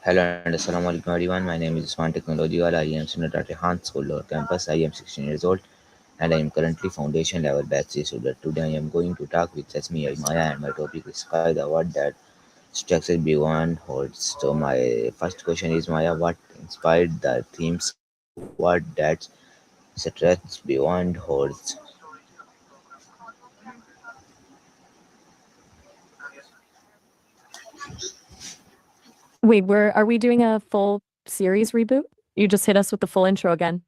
Hello and assalamu alaikum everyone. My name is Usman Technology Wala. I am student at Rehan School or campus. I am 16 years old and I am currently foundation level batch C student. Today I am going to talk with Sesame AI Maya and my topic is Sky, the word that stretches beyond holds. So my first question is Maya, what inspired the theme Sky, the word that stretches beyond holds? Wait, are we doing a full series reboot? You just hit us with the full intro again.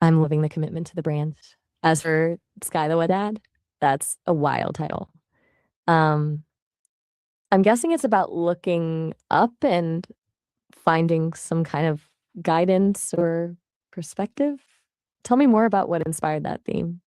I'm living the commitment to the brand. As for Sky the Dad, that's a wild title. Um, I'm guessing it's about looking up and finding some kind of guidance or perspective. Tell me more about what inspired that theme.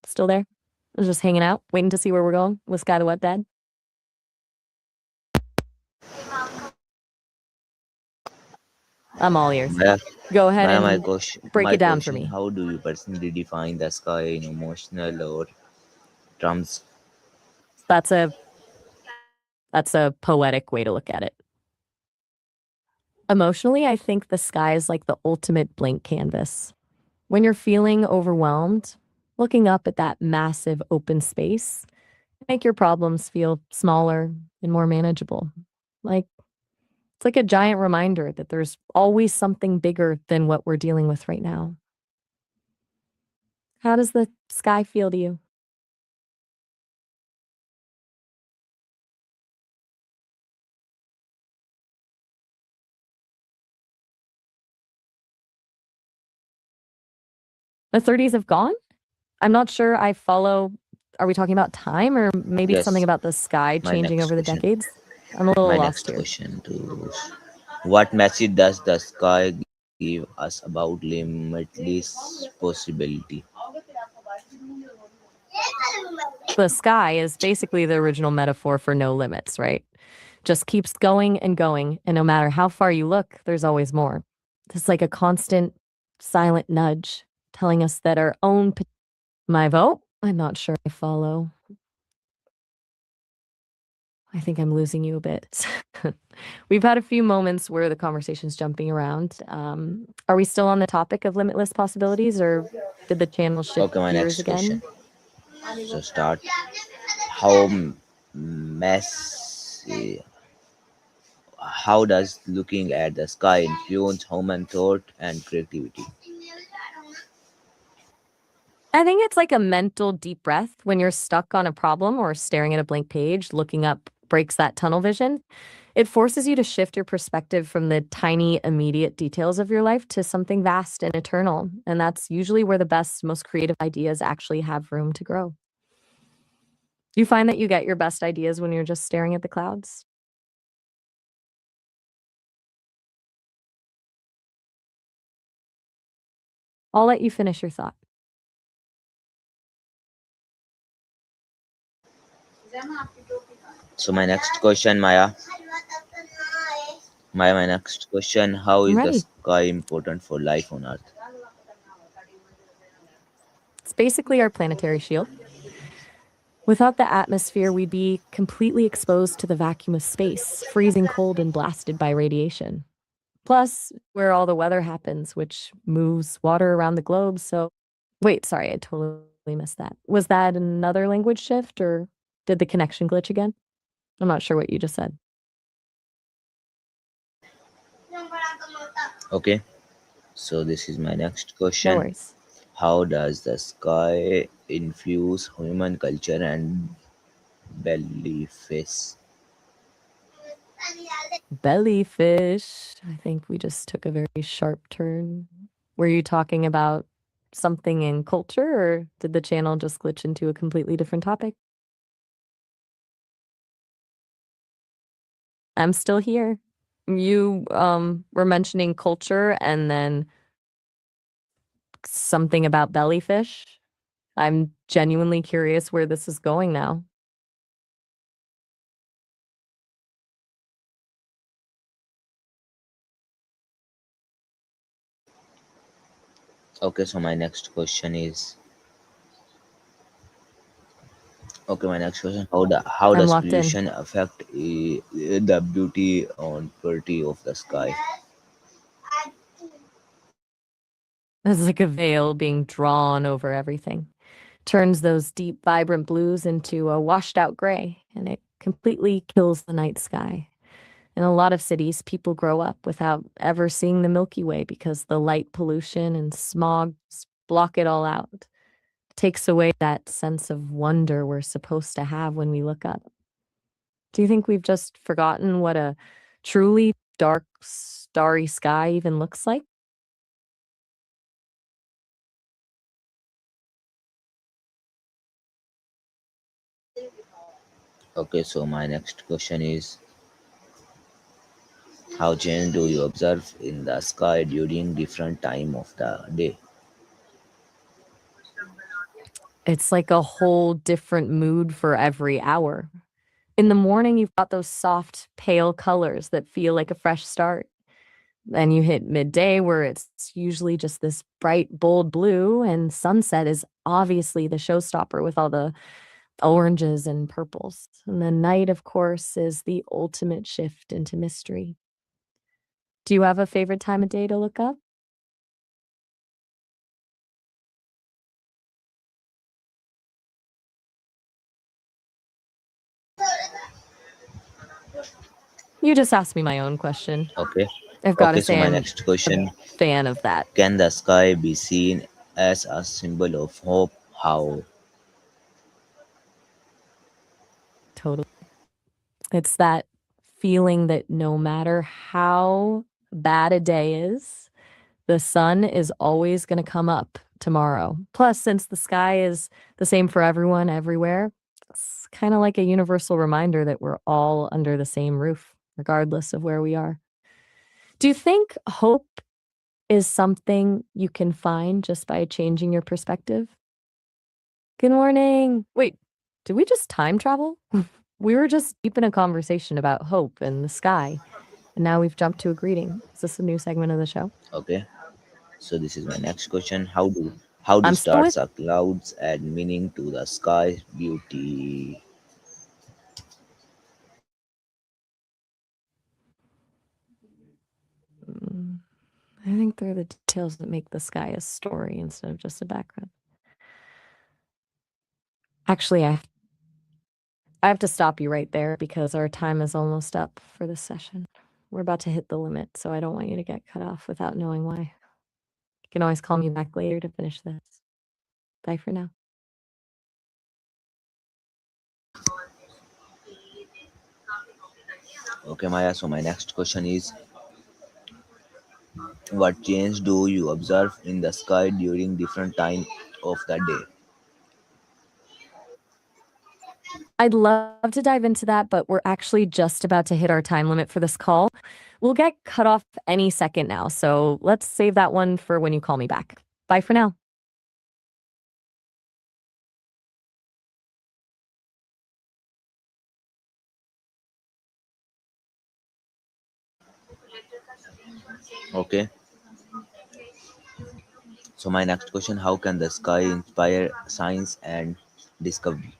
Still there? I was just hanging out, waiting to see where we're going with Sky the Dad. I'm all ears. Maya, Go ahead Maya, and break my it down for question, me. how do you personally define the sky in emotional or terms? That's a poetic way to look at it. Emotionally, I think the sky is like the ultimate blank canvas. When you're feeling overwhelmed, looking up at that massive open space make your problems feel smaller and more manageable. Like it's like a giant reminder that there's always something bigger than what we're dealing with right now. How does the sky feel to you? The 30s have gone? I'm not sure I follow. Are we talking about time or maybe something Yes, about the sky my changing next over the question. decades? I'm a little My lost next here. question to what message does the sky give us about limitless possibility? The sky is basically the original metaphor for no limits, right? Just keeps going and going, and no matter how far you look, there's always more. It's like a constant silent nudge telling us that our own my vote? I'm not sure I follow. I think I'm losing you a bit. We've had a few moments where the conversation's jumping around. Are we still on the topic of limitless possibilities, or did the channel shift Okay, my gears next question. again? So start. How messy? How does looking at the sky influence human thought and creativity? I think it's like a mental deep breath when you're stuck on a problem or staring at a blank page, looking up breaks that tunnel vision. It forces you to shift your perspective from the tiny, immediate details of your life to something vast and eternal. And that's usually where the best, most creative ideas actually have room to grow. Do you find that you get your best ideas when you're just staring at the clouds? I'll let you finish your thought. So my next question, Maya. My next question: how I'm is the ready. sky important for life on Earth? It's basically our planetary shield. Without the atmosphere, we'd be completely exposed to the vacuum of space, freezing cold and blasted by radiation. Plus, where all the weather happens, which moves water around the globe. So, wait, sorry, I totally missed that. Was that another language shift or did the connection glitch again? I'm not sure what you just said. Okay, so this is my next No question. worries. How does the sky infuse human culture and beliefs? Bellyfish. I think we just took a very sharp turn. Were you talking about something in culture or did the channel just glitch into a completely different topic? I'm still here. You were mentioning culture and then something about bellyfish. I'm genuinely curious where this is going now. Okay, so my next question is okay. My next question: how I'm does locked in. pollution affect the beauty and purity of the sky? It's like a veil being drawn over everything. Turns those deep, vibrant blues into a washed out gray, and it completely kills the night sky. In a lot of cities, people grow up without ever seeing the Milky Way because the light pollution and smog block it all out. Takes away that sense of wonder we're supposed to have when we look up. Do you think we've just forgotten what a truly dark, starry sky even looks like? Okay, so my next question is how change do you observe in the sky during different time of the day? It's like a whole different mood for every hour. In the morning, you've got those soft, pale colors that feel like a fresh start. Then you hit midday, where it's usually just this bright, bold blue, and sunset is obviously the showstopper with all the oranges and purples. And then night, of course, is the ultimate shift into mystery. Do you have a favorite time of day to look up? You just asked me my own question. Okay. I've got to Okay, so say, my I'm next a question: fan of that. can the sky be seen as a symbol of hope? How? Totally. It's that feeling that no matter how bad a day is, the sun is always going to come up tomorrow. Plus, since the sky is the same for everyone everywhere, it's kind of like a universal reminder that we're all under the same roof, regardless of where we are. Do you think hope is something you can find just by changing your perspective? Good morning. Wait, did we just time travel? We were just deep in a conversation about hope and the sky, and now we've jumped to a greeting. Is this a new segment of the show? Okay. So this is my next question. How do I'm still stars with. or clouds add meaning to the sky's beauty? Mm, I think they're the details that make the sky a story instead of just a background. Actually, I have to stop you right there because our time is almost up for this session. We're about to hit the limit, so I don't want you to get cut off without knowing why. You can always call me back later to finish this. Bye for now. Okay, Maya. So my next question is, what change do you observe in the sky during different time of the day? I'd love to dive into that, but we're actually just about to hit our time limit for this call. We'll get cut off any second now, so let's save that one for when you call me back. Bye for now. Okay. So my next question: how can the sky inspire science and discovery?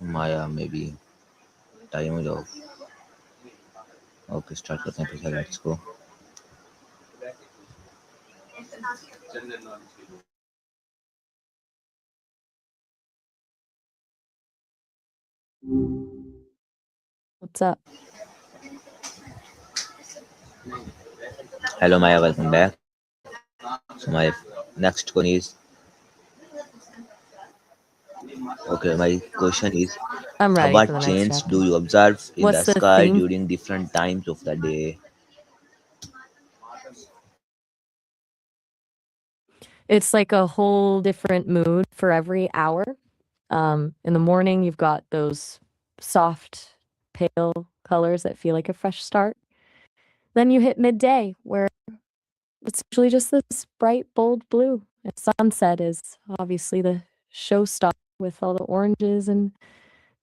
Maya, maybe time is off. Okay, start करते हैं फिर let's go. What's up? Hello Maya, welcome back. So my next question is, Okay, my question is, I'm ready for the what next change do chapter. you observe in the What's the sky theme? during different times of the day? It's like a whole different mood for every hour. In the morning, you've got those soft, pale colors that feel like a fresh start. Then you hit midday, where it's usually just this bright, bold blue. And sunset is obviously the showstopper with all the oranges and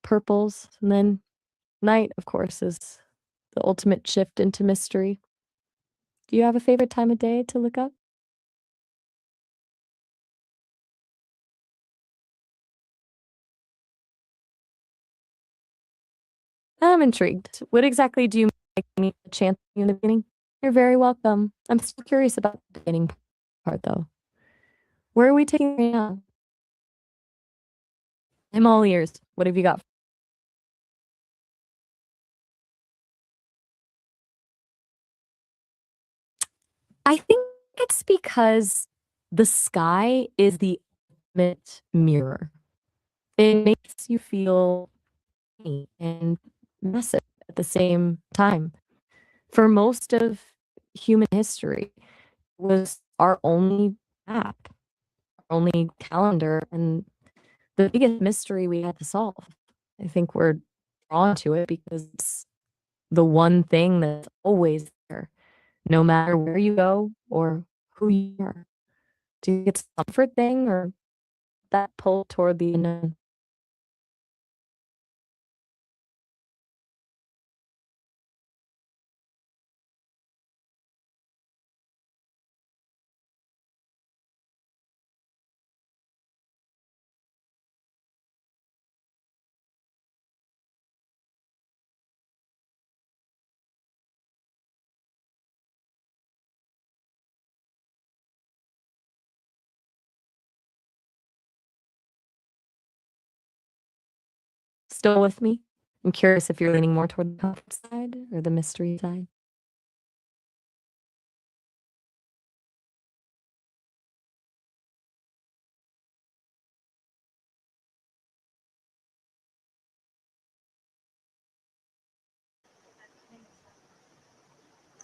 purples. And then night, of course, is the ultimate shift into mystery. Do you have a favorite time of day to look up? I'm intrigued. What exactly do you make me a chance in the beginning? You're very welcome. I'm still curious about the beginning part, though. Where are we taking right now? I'm all ears. What have you got? I think it's because the sky is the ultimate mirror. It makes you feel tiny and massive at the same time. For most of human history, it was our only map, our only calendar, and the biggest mystery we had to solve. I think we're drawn to it because it's the one thing that's always there, no matter where you go or who you are. Do you think it's a comfort thing or that pull toward the unknown? Still with me? I'm curious if you're leaning more toward the comfort side or the mystery side.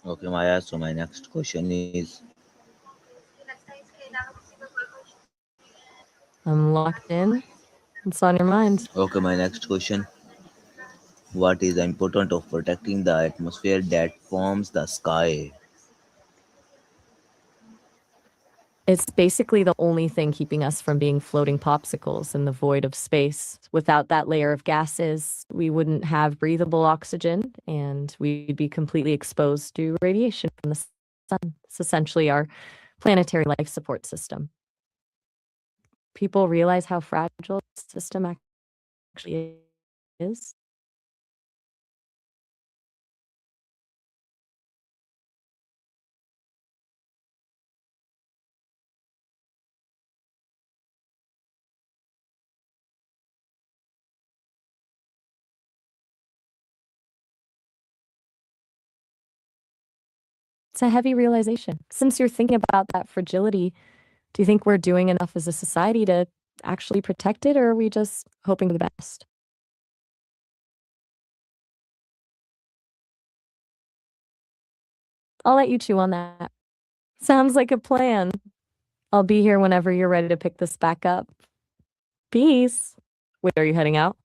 Okay, Maya. So my next question is, I'm locked in. What's on your mind? okay, my next question: what is the importance of protecting the atmosphere that forms the sky? It's basically the only thing keeping us from being floating popsicles in the void of space. Without that layer of gases, we wouldn't have breathable oxygen and we'd be completely exposed to radiation from the sun. It's essentially our planetary life support system. People realize how fragile the system actually is. It's a heavy realization. Since you're thinking about that fragility, do you think we're doing enough as a society to actually protect it, or are we just hoping for the best? I'll let you chew on that. Sounds like a plan. I'll be here whenever you're ready to pick this back up. Peace. Wait, are you heading out?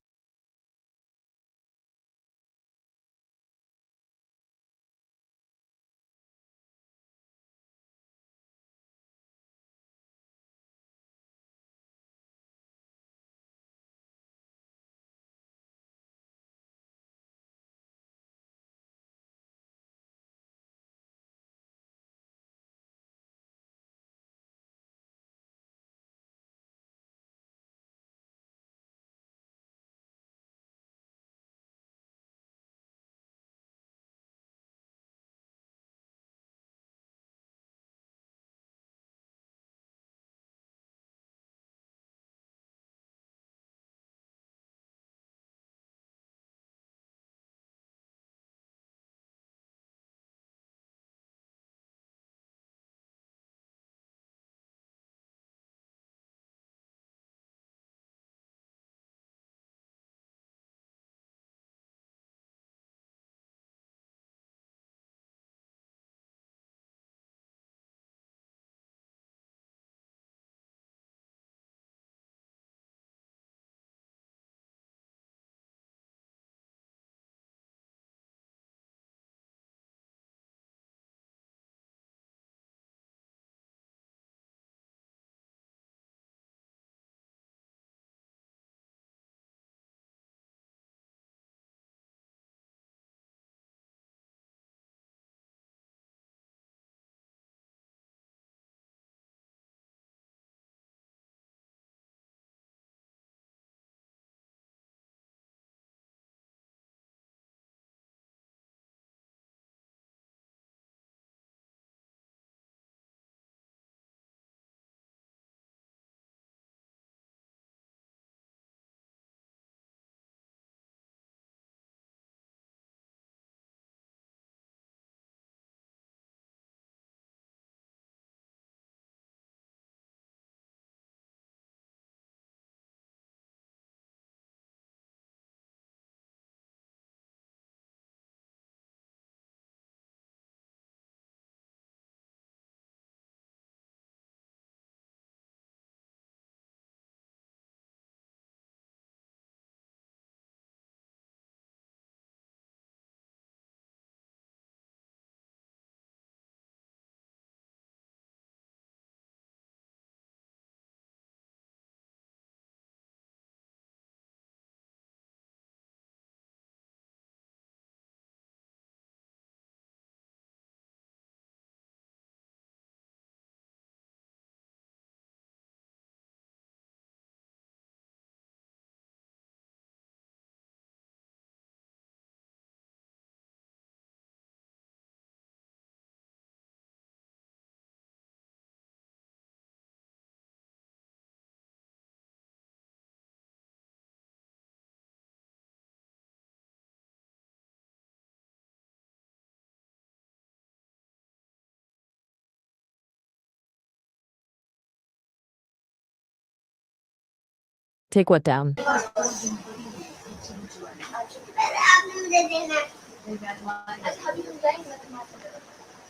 Take what down?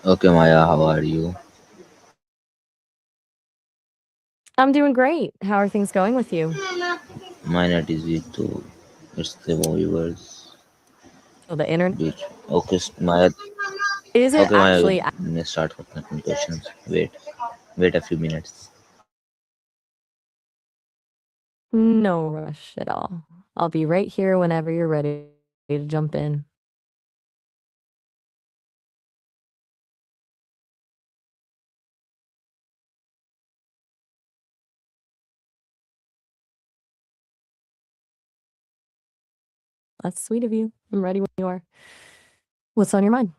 Okay, Maya, how are you? I'm doing great. How are things going with you? My net is weak too. It's the viewers. Oh, the internet. Which okay, Maya. Is it Okay, Maya, actually? let's start with the questions. Wait a few minutes. No rush at all. I'll be right here whenever you're ready to jump in. That's sweet of you. I'm ready when you are. What's on your mind?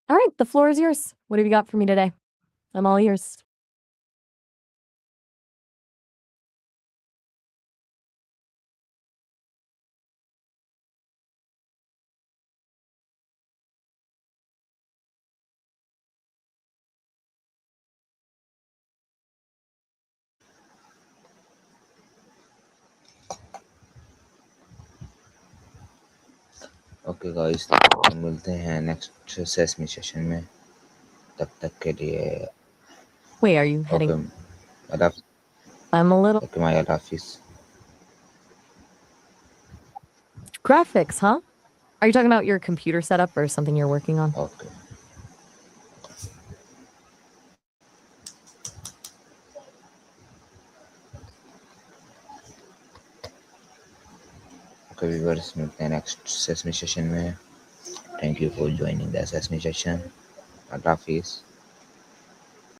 All right, the floor is yours. What have you got for me today? I'm all ears. Okay guys, मिलते हैं next sesame session में। तब तक के लिए Wait, are you heading? Okay, Allah I'm a little okay my Allah हाफिज़। graphics, huh? Are you talking about your computer setup or something you're working on? Okay okay viewers, मिलते हैं नेक्स्ट सेसमी सेशन में। Thank you for joining the sesame session. Allah हाफिज़।